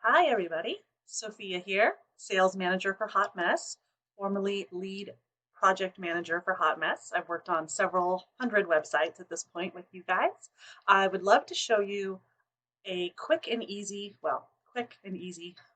Hi, everybody. Sophia here, sales manager for Hot Mess, formerly lead project manager for Hot Mess. I've worked on several hundred websites at this point with you guys. I would love to show you a quick and easy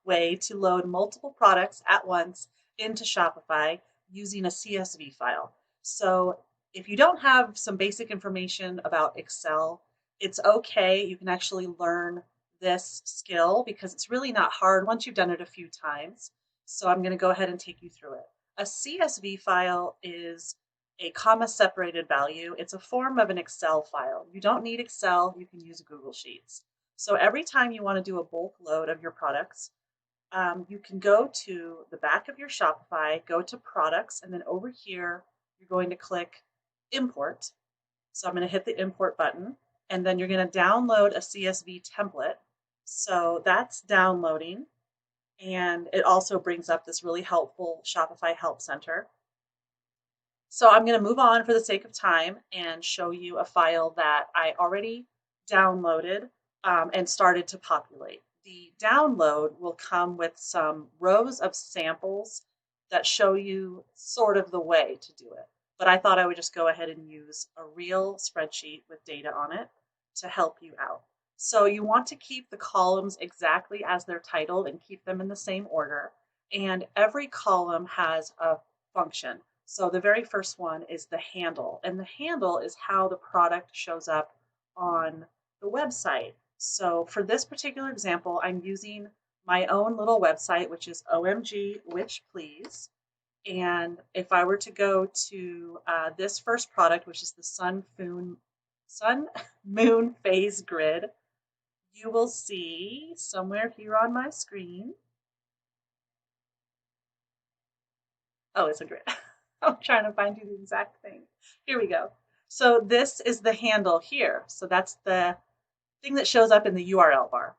way to load multiple products at once into Shopify using a CSV file. So if you don't have some basic information about Excel, it's okay. You can actually learn this skill because it's really not hard once you've done it a few times. So I'm going to go ahead and take you through it. A CSV file is a comma separated value. It's a form of an Excel file. You don't need Excel, you can use Google Sheets. So every time you want to do a bulk load of your products, you can go to the back of your Shopify, go to products, and then over here, you're going to click import. So I'm going to hit the import button, and then you're going to download a CSV template. So that's downloading, and it also brings up this really helpful Shopify Help Center. So I'm going to move on for the sake of time and show you a file that I already downloaded and started to populate. The download will come with some rows of samples that show you sort of the way to do it. But I thought I would just go ahead and use a real spreadsheet with data on it to help you out. So you want to keep the columns exactly as they're titled and keep them in the same order. And every column has a function. So the very first one is the handle, and the handle is how the product shows up on the website. So for this particular example, I'm using my own little website, which is OMG Witch Please. And if I were to go to this first product, which is the Sun Moon Phase Grid, you will see somewhere here on my screen. Oh, it's a grid. I'm trying to find you the exact thing. Here we go. So this is the handle here. So that's the thing that shows up in the URL bar.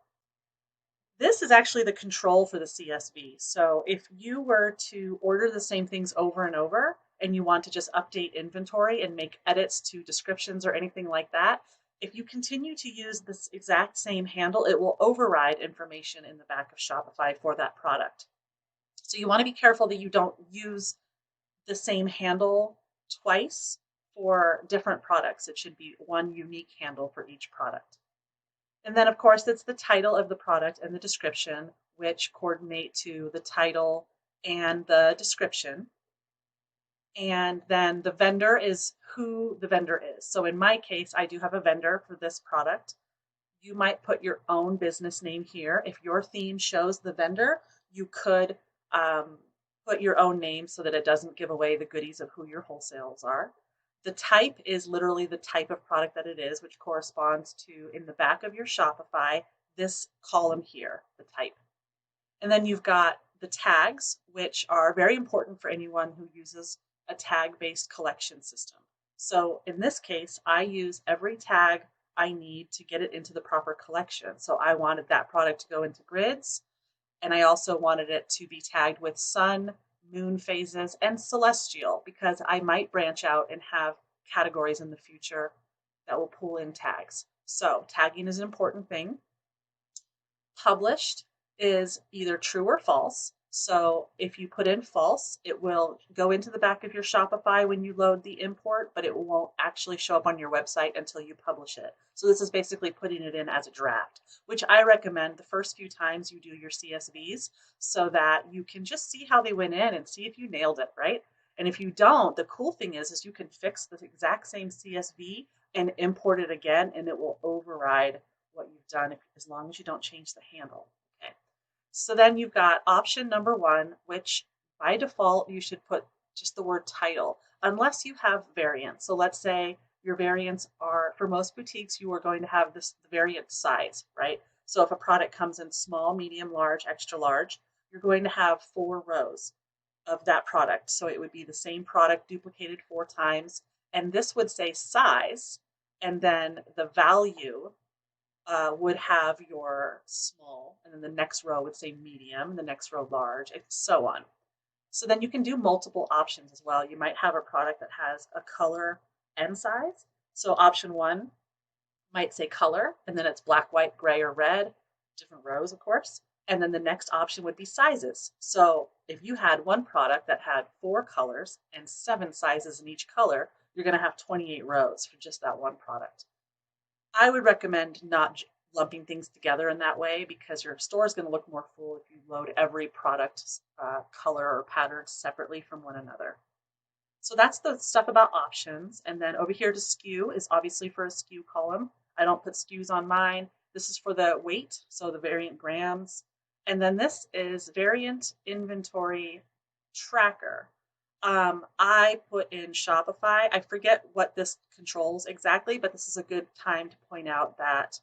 This is actually the control for the CSV. So if you were to order the same things over and over and you want to just update inventory and make edits to descriptions or anything like that, if you continue to use this exact same handle, it will override information in the back of Shopify for that product. So you want to be careful that you don't use the same handle twice for different products. It should be one unique handle for each product. And then, of course, it's the title of the product and the description, which coordinate to the title and the description. And then the vendor is who the vendor is. So in my case, I do have a vendor for this product. You might put your own business name here. If your theme shows the vendor, you could put your own name so that it doesn't give away the goodies of who your wholesales are. The type is literally the type of product that it is, which corresponds to, in the back of your Shopify, this column here, the type. And then you've got the tags, which are very important for anyone who uses a tag-based collection system. So in this case, I use every tag I need to get it into the proper collection. So I wanted that product to go into grids, and I also wanted it to be tagged with sun, moon phases, and celestial, because I might branch out and have categories in the future that will pull in tags. So tagging is an important thing. Published is either true or false. So if you put in false, it will go into the back of your Shopify when you load the import, but it won't actually show up on your website until you publish it. So this is basically putting it in as a draft, which I recommend the first few times you do your CSVs so that you can just see how they went in and see if you nailed it, right? And if you don't, the cool thing is you can fix the exact same CSV and import it again, and it will override what you've done as long as you don't change the handle. Okay. So then you've got option number one, which by default you should put just the word title, unless you have variants. So let's say your variants are, for most boutiques, you are going to have this variant size, right? So if a product comes in small, medium, large, extra large, you're going to have 4 rows of that product. So it would be the same product duplicated 4 times. And this would say size, and then the value would have your small, and then the next row would say medium, the next row large, and so on. So then you can do multiple options as well. You might have a product that has a color and size. So option one might say color, and then it's black, white, gray, or red, different rows, of course. And then the next option would be sizes. So if you had one product that had 4 colors and 7 sizes in each color, you're going to have 28 rows for just that one product. I would recommend not lumping things together in that way because your store is going to look more full if you load every product color or pattern separately from one another. So that's the stuff about options. And then over here to SKU is obviously for a SKU column. I don't put SKUs on mine. This is for the weight, so the variant grams. And then this is variant inventory tracker. I put in Shopify. I forget what this controls exactly, but this is a good time to point out that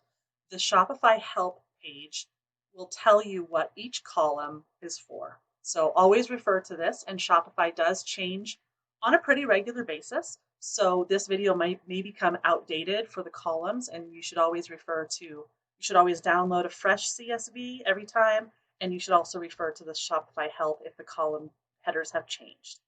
the Shopify help page will tell you what each column is for. So always refer to this, and Shopify does change on a pretty regular basis. So this video may become outdated for the columns, and you should always download a fresh CSV every time, and you should also refer to the Shopify help if the column headers have changed.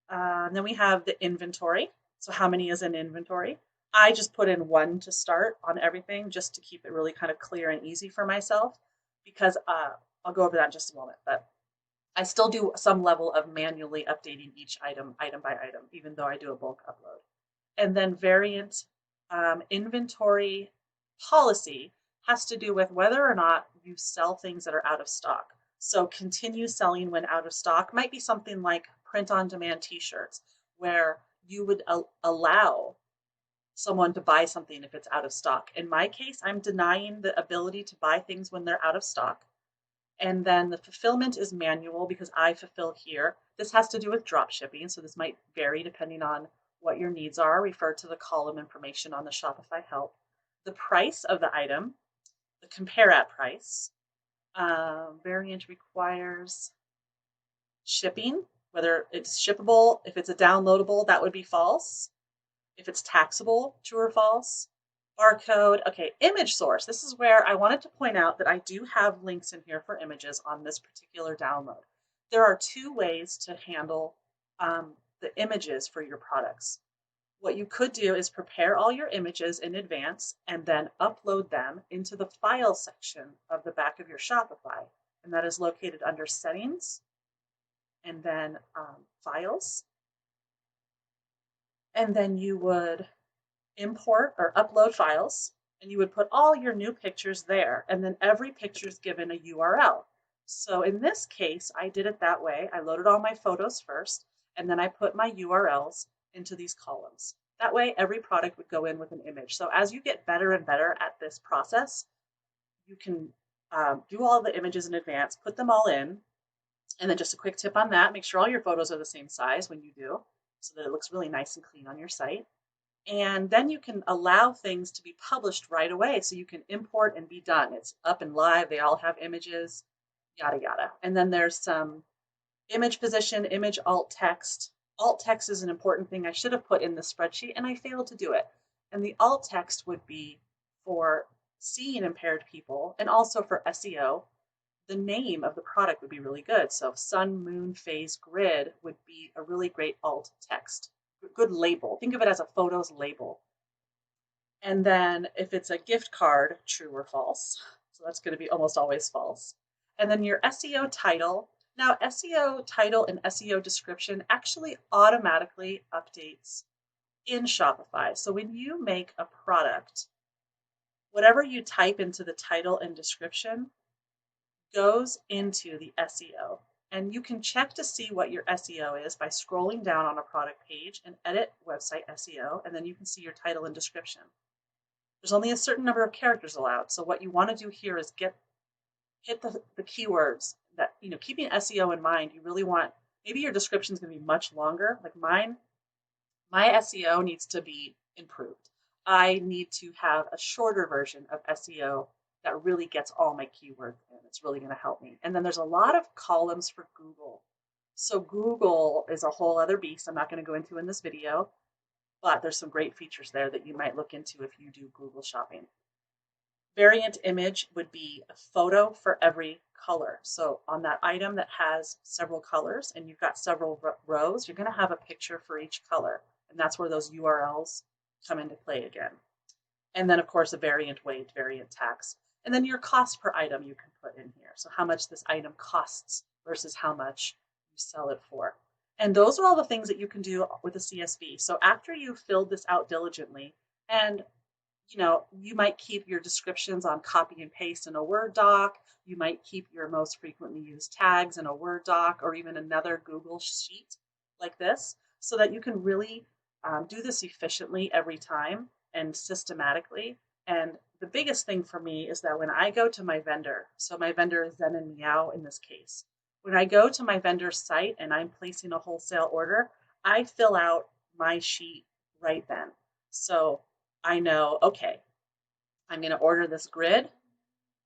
Then we have the inventory. So how many is in inventory? I just put in 1 to start on everything just to keep it really kind of clear and easy for myself because I'll go over that in just a moment. But I still do some level of manually updating each item by item, even though I do a bulk upload. And then variant inventory policy has to do with whether or not you sell things that are out of stock. So continue selling when out of stock might be something like print-on-demand t-shirts, where you would allow someone to buy something if it's out of stock. In my case, I'm denying the ability to buy things when they're out of stock. And then the fulfillment is manual because I fulfill here. This has to do with drop shipping, so this might vary depending on what your needs are. Refer to the column information on the Shopify help. The price of the item, the compare at price. Variant requires shipping, whether it's shippable. If it's a downloadable, that would be false. If it's taxable, true or false. Barcode. Okay, image source. This is where I wanted to point out that I do have links in here for images on this particular download. There are 2 ways to handle the images for your products. What you could do is prepare all your images in advance and then upload them into the file section of the back of your Shopify. And that is located under settings and then files. And then you would import or upload files, and you would put all your new pictures there, and then every picture is given a URL. So in this case, I did it that way. I loaded all my photos first, and then I put my URLs into these columns. That way, every product would go in with an image. So as you get better and better at this process, you can do all the images in advance, put them all in, and then just a quick tip on that, make sure all your photos are the same size when you do, so that it looks really nice and clean on your site. And then you can allow things to be published right away. So you can import and be done. It's up and live. They all have images, yada, yada. And then there's some image position, image alt text. Alt text is an important thing I should have put in the spreadsheet, and I failed to do it. And the alt text would be for seeing impaired people and also for SEO. The name of the product would be really good. So sun, moon, phase, grid would be a really great alt text. Good label. Think of it as a photos label. And then if it's a gift card, true or false. So that's going to be almost always false. And then your SEO title. Now, SEO title and SEO description actually automatically updates in Shopify. So when you make a product, whatever you type into the title and description goes into the SEO. And you can check to see what your SEO is by scrolling down on a product page and edit website SEO, and then you can see your title and description. There's only a certain number of characters allowed. So what you want to do here is hit the keywords that, keeping SEO in mind, you really want, maybe your description is going to be much longer. Like mine, my SEO needs to be improved. I need to have a shorter version of SEO that really gets all my keywords in. It's really going to help me. And then there's a lot of columns for Google. So Google is a whole other beast I'm not going to go into in this video, but there's some great features there that you might look into if you do Google shopping. Variant image would be a photo for every color. So on that item that has several colors and you've got several rows, you're going to have a picture for each color. And that's where those URLs come into play again. And then, of course, a variant weight, variant tax. And then your cost per item you can put in here. So how much this item costs versus how much you sell it for. And those are all the things that you can do with a CSV. So after you've filled this out diligently, and you might keep your descriptions on copy and paste in a Word doc. You might keep your most frequently used tags in a Word doc or even another Google sheet like this so that you can really do this efficiently every time and systematically. And the biggest thing for me is that when I go to my vendor, so my vendor is Zen and Meow in this case, when I go to my vendor's site and I'm placing a wholesale order, I fill out my sheet right then. So I know, okay, I'm going to order this grid.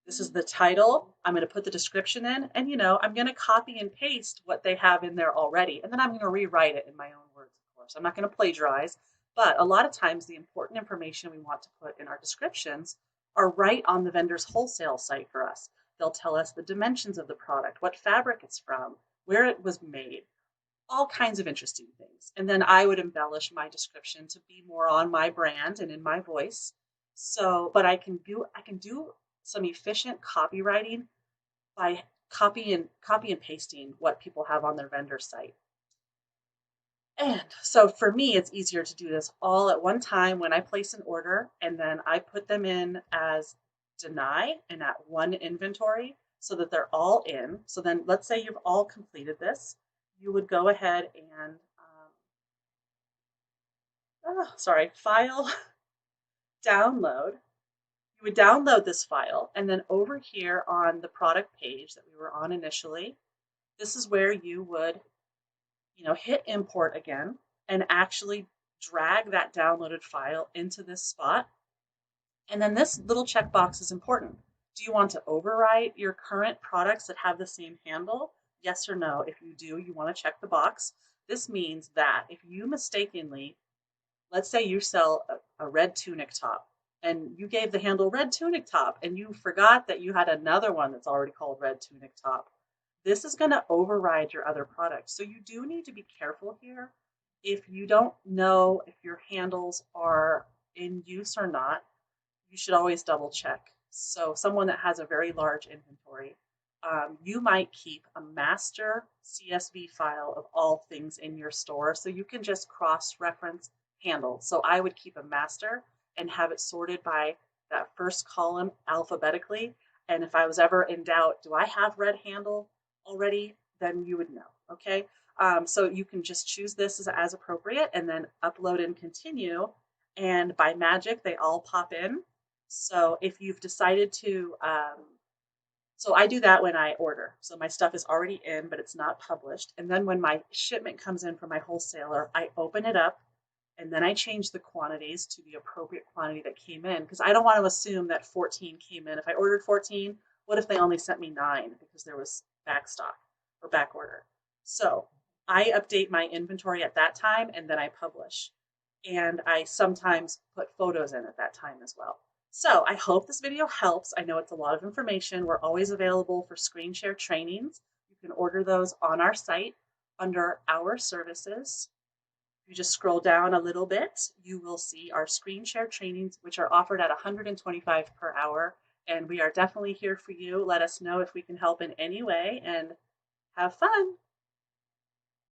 This is the title. I'm going to put the description in, and I'm going to copy and paste what they have in there already. And then I'm going to rewrite it in my own words, of course. I'm not going to plagiarize, but a lot of times the important information we want to put in our descriptions are right on the vendor's wholesale site for us. They'll tell us the dimensions of the product, what fabric it's from, where it was made, all kinds of interesting things. And then I would embellish my description to be more on my brand and in my voice. So, but I can do some efficient copywriting by copy and pasting what people have on their vendor site. And so for me, it's easier to do this all at one time when I place an order, and then I put them in as deny and at one inventory so that they're all in. So then let's say you've all completed this. You would go ahead and, file, download. You would download this file, and then over here on the product page that we were on initially, this is where you would, hit import again and actually drag that downloaded file into this spot. And then this little checkbox is important. Do you want to overwrite your current products that have the same handle? Yes or no? If you do, you want to check the box. This means that if you mistakenly, let's say you sell a red tunic top and you gave the handle red tunic top and you forgot that you had another one that's already called red tunic top, this is going to override your other products. So you do need to be careful here. If you don't know if your handles are in use or not, you should always double check. So someone that has a very large inventory, you might keep a master CSV file of all things in your store so you can just cross-reference handles. So I would keep a master and have it sorted by that first column alphabetically. And if I was ever in doubt, do I have red handle already? Then you would know, okay? So you can just choose this as appropriate and then upload and continue. And by magic, they all pop in. So if you've decided to, so I do that when I order. So my stuff is already in, but it's not published. And then when my shipment comes in from my wholesaler, I open it up and then I change the quantities to the appropriate quantity that came in because I don't want to assume that 14 came in. If I ordered 14, what if they only sent me 9 because there was back stock or back order? So I update my inventory at that time and then I publish. And I sometimes put photos in at that time as well. So I hope this video helps. I know it's a lot of information. We're always available for screen share trainings. You can order those on our site under our services. If you just scroll down a little bit, you will see our screen share trainings, which are offered at $125 per hour. And we are definitely here for you. Let us know if we can help in any way and have fun.